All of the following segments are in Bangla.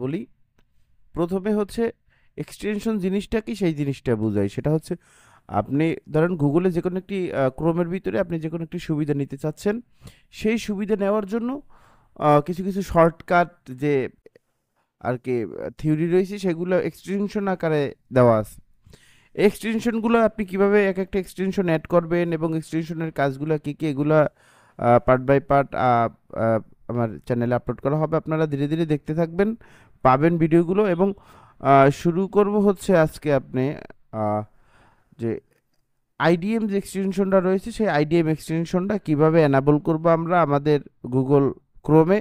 বলি। প্রথমে হচ্ছে এক্সটেনশন জিনিসটা কি সেই জিনিসটা বোঝাই। সেটা হচ্ছে আপনি ধরেন গুগলে যে কোনো একটি ক্রোমের ভিতরে আপনি যে কোনো একটি সুবিধা নিতে চাচ্ছেন, সেই সুবিধা নেওয়ার জন্য কিছু কিছু শর্টকাট যে আর কি থিওরি রয়েছে সেগুলো এক্সটেনশন আকারে দেওয়া আছে। এক্সটেনশনগুলো আপনি কিভাবে এক একটা এক্সটেনশন অ্যাড করবেন এবং এক্সটেনশনের কাজগুলো কী কী এগুলা পার্ট বাই পার্ট আমার চ্যানেলে আপলোড করা হবে। আপনারা ধীরে ধীরে দেখতে থাকবেন, পাবেন ভিডিওগুলো। এবং শুরু করব হচ্ছে আজকে আপনি আহ, যে আইডিএম যে এক্সটেনশনটা রয়েছে সেই আইডিএম এক্সটেনশনটা কিভাবে এনাবল করব আমরা আমাদের গুগল ক্রোমে,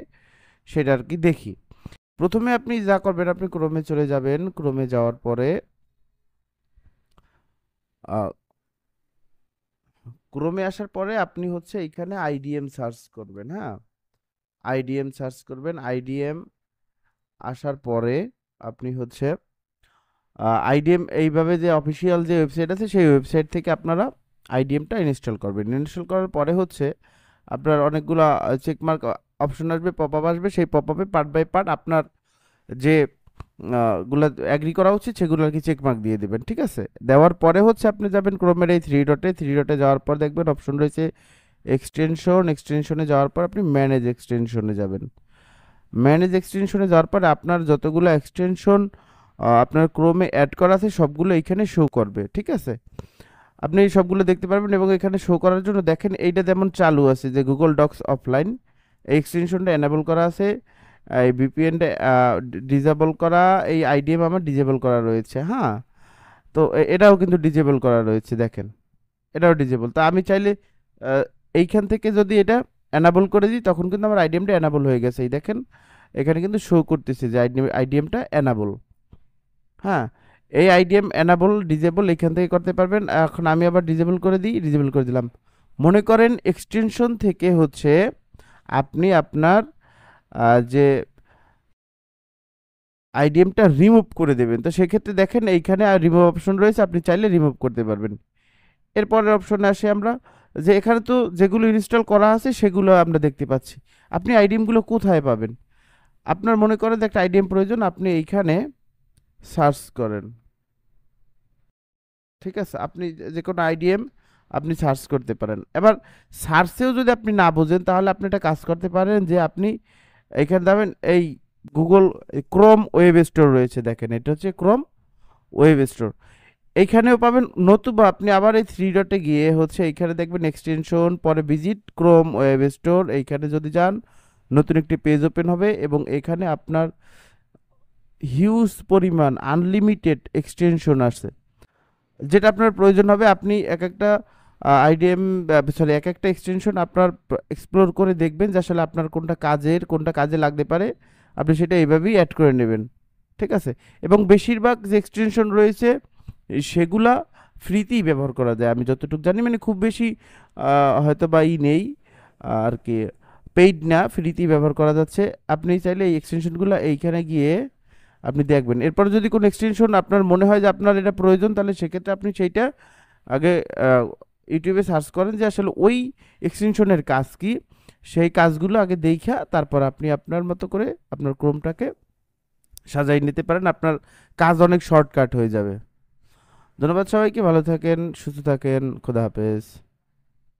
সেটা আর কি দেখি। প্রথমে আপনি যা করবেন, আপনি ক্রোমে চলে যাবেন। ক্রোমে যাওয়ার পরে ক্রোমে আসার পরে আপনি হচ্ছে এইখানে আইডিএম সার্চ করবেন। হ্যাঁ, আইডিএম সার্চ করবেন। আইডিএম আসার পরে আপনি হচ্ছে আইডিএম এইভাবে যে অফিসিয়াল যে ওয়েবসাইট আছে সেই ওয়েবসাইট থেকে আপনারা আইডিএমটা ইনস্টল করবেন। ইনস্টল করার পরে হচ্ছে আপনার অনেকগুলো চেকমার্ক অপশন আসবে, পপ আপ আসবে। সেই পপ আপে পার্ট বাই পার্ট আপনার যে গুলা অ্যাগ্রি করা উচিত সেগুলো আর কি চেকমার্ক দিয়ে দেবেন। ঠিক আছে, দেওয়ার পরে হচ্ছে আপনি যাবেন ক্রোমের এই থ্রি ডটে যাওয়ার পর দেখবেন অপশন রয়েছে এক্সটেনশন। এক্সটেনশনে যাওয়ার পর আপনি ম্যানেজ এক্সটেনশনে যাবেন। ম্যানেজ এক্সটেনশনে যাওয়ার পরে আপনার যতগুলো এক্সটেনশন আপনার ক্রোমে অ্যাড করা আছে সবগুলো এখানে শো করবে। ঠিক আছে, আপনি সবগুলো দেখতে পারবেন। এবং এখানে শো করার জন্য দেখেন এইটা যেমন চালু আছে যে গুগল ডক্স অফলাইন, এই এক্সটেনশনটা এনাবল করা আছে। এই ভিপিএনটা ডিজেবল করা, এই আইডিএম আমার ডিজেবল করা রয়েছে। হ্যাঁ, তো এটাও কিন্তু ডিজেবল করা রয়েছে, দেখেন এটাও ডিজেবল। তো আমি চাইলে আহ, এইখান থেকে যদি এটা এনাবল করে দিই তখন কিন্তু আমার আইডিএমটা এনাবল হয়ে গেছে। এই দেখেন এখানে কিন্তু শো করতেছে যে আইডিএমটা এনাবল। হ্যাঁ, এই আইডিএম এনাবল ডিজেবল এখান থেকে করতে পারবেন। এখন আমি আবার ডিজেবল করে দিই, ডিজেবল করে দিলাম। মনে করেন এক্সটেনশন থেকে হচ্ছে আপনি আপনার যে আইডিএমটা রিমুভ করে দেবেন, তো সেক্ষেত্রে দেখেন এইখানে আর রিমুভ অপশন রয়েছে, আপনি চাইলে রিমুভ করতে পারবেন। এরপরের অপশনে আসি আমরা, যে এখানে তো যেগুলো ইনস্টল করা আছে সেগুলো আমরা দেখতে পাচ্ছি। আপনি আইডিএমগুলো কোথায় পাবেন? আপনার মনে করেন যে একটা আইডিএম প্রয়োজন, আপনি এইখানে সার্চ করেন। ঠিক আছে, আপনি যে কোনো আইডিএম আপনি সার্চ করতে পারেন। এবার সার্চেও যদি আপনি না বোঝেন তাহলে আপনি একটা কাজ করতে পারেন, যে আপনি এখানে যাবেন এই গুগল ক্রোম ওয়েব স্টোর রয়েছে, দেখেন এটা হচ্ছে ক্রোম ওয়েব স্টোর। এইখানেও পাবেন, নতুবা আপনি আবার এই থ্রি ডটে গিয়ে হচ্ছে এইখানে দেখবেন এক্সটেনশন, পরে ভিজিট ক্রোম ওয়েব স্টোর। এইখানে যদি যান নতুন একটি পেজ ওপেন হবে এবং এখানে আপনার হিউজ পরিমাণ আনলিমিটেড এক্সটেনশন আছে, যেটা আপনার প্রয়োজন হবে। আপনি এক একটা আইডিএম সরি এক একটা এক্সটেনশন আপনার এক্সপ্লোর করে দেখবেন যে আসলে আপনার কোনটা কাজে লাগতে পারে, আপনি সেটা এইভাবেই অ্যাড করে নেবেন। ঠিক আছে, এবং বেশিরভাগ যে এক্সটেনশন রয়েছে সেগুলা ফ্রিতেই ব্যবহার করা যায় আমি যতটুকু জানি। মানে খুব বেশি হয়তো বা নেই আর কি, পেইড না, ফ্রিতেই ব্যবহার করা যাচ্ছে। আপনি চাইলে এই এক্সটেনশনগুলো এইখানে গিয়ে আপনি দেখবেন। এরপর যদি কোনো এক্সটেনশন আপনার মনে হয় যে আপনার এটা প্রয়োজন, তাহলে সেক্ষেত্রে আপনি সেইটা আগে ইউটিউবে সার্চ করেন যে আসলে ওই এক্সটেনশনের কাজ কি, সেই কাজগুলো আগে দেখা তারপর আপনি আপনার মতো করে আপনার ক্রোমটাকে সাজাই নিতে পারেন। আপনার কাজ অনেক শর্টকাট হয়ে যাবে। ধন্যবাদ সবাইকে, ভালো থাকেন, সুস্থ থাকেন, খোদা হাফেজ।